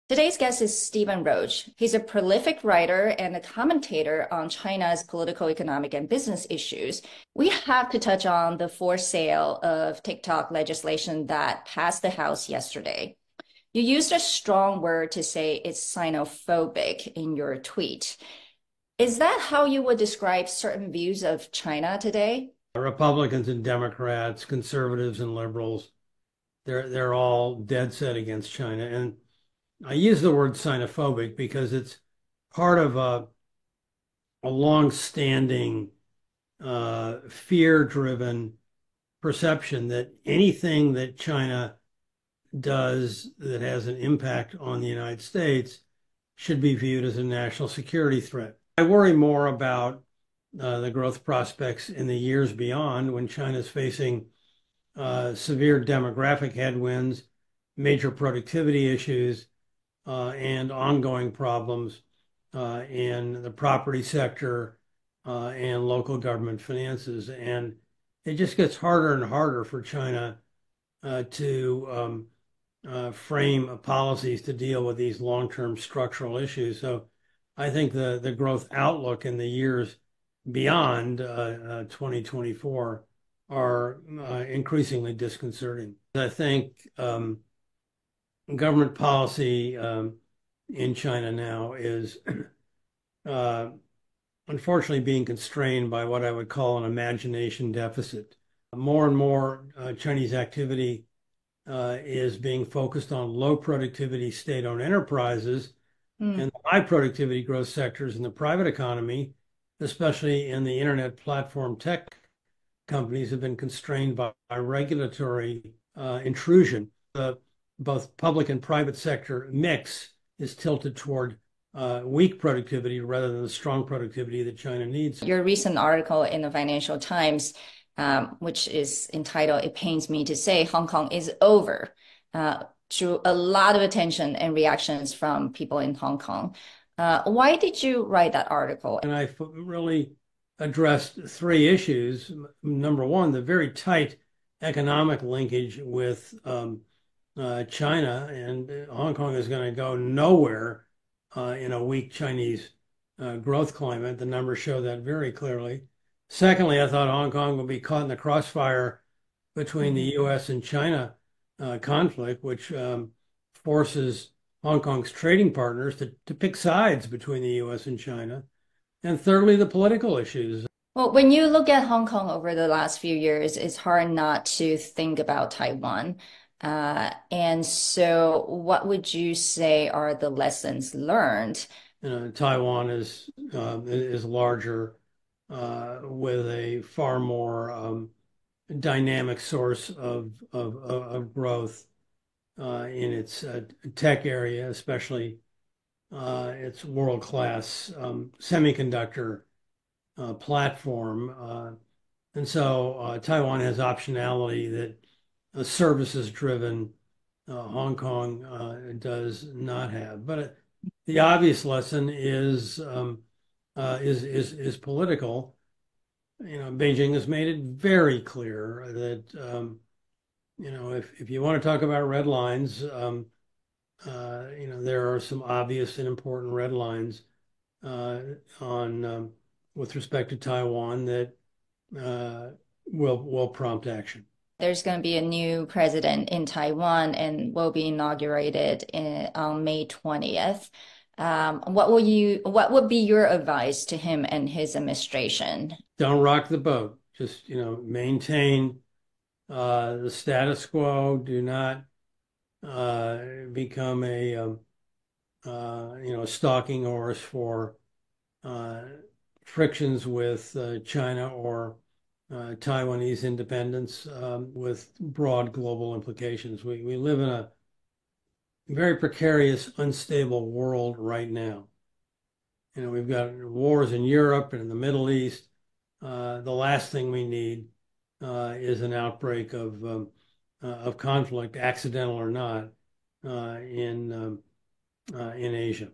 Today's guest is Stephen Roach. He's a prolific writer and a commentator on China's political, economic, and business issues. We have to touch on the forced sale of TikTok legislation that passed the House yesterday. You used a strong word to say it's xenophobic in your tweet. Is that how you would describe certain views of China today? Republicans and Democrats, conservatives and liberals, they're all dead set against China. And I use the word xenophobic because it's part of a long-standing fear-driven perception that anything that China does that has an impact on the United States should be viewed as a national security threat. I worry more about the growth prospects in the years beyond when China's facing severe demographic headwinds, major productivity issues, and ongoing problems in the property sector and local government finances. And it just gets harder and harder for China to frame policies to deal with these long-term structural issues. So I think the growth outlook in the years beyond 2024 are increasingly disconcerting. I think government policy in China now is uh, unfortunately being constrained by what I would call an imagination deficit. More and more Chinese activity is being focused on low productivity state-owned enterprises Hmm. and high productivity growth sectors in the private economy, especially in the internet platform tech companies, have been constrained by regulatory intrusion. The both public and private sector mix is tilted toward weak productivity rather than the strong productivity that China needs. Your recent article in the Financial Times, which is entitled "It Pains Me to Say Hong Kong is Over," drew a lot of attention and reactions from people in Hong Kong. Why did you write that article? And I really addressed three issues. Number one, the very tight economic linkage with China, and Hong Kong is going to go nowhere in a weak Chinese growth climate. The numbers show that very clearly. Secondly, I thought Hong Kong will be caught in the crossfire between the U.S. and China conflict, which forces Hong Kong's trading partners to pick sides between the U.S. and China. And thirdly, the political issues. Well, when you look at Hong Kong over the last few years, it's hard not to think about Taiwan. And so, what would you say are the lessons learned? Taiwan is larger with a far more dynamic source of growth in its tech area, especially its world-class semiconductor platform. And so Taiwan has optionality that a services-driven Hong Kong does not have. But the obvious lesson is political. Beijing has made it very clear that if you want to talk about red lines, there are some obvious and important red lines uh, on with respect to Taiwan that uh, will prompt action. There's going to be a new president in Taiwan and will be inaugurated on May 20th. What would be your advice to him and his administration? Don't rock the boat. Just maintain the status quo. Do not become a stalking horse for uh, frictions with China or Taiwanese independence with broad global implications. We live in a very precarious, unstable world right now. We've got wars in Europe and in the Middle East. The last thing we need is an outbreak of conflict, accidental or not, in Asia.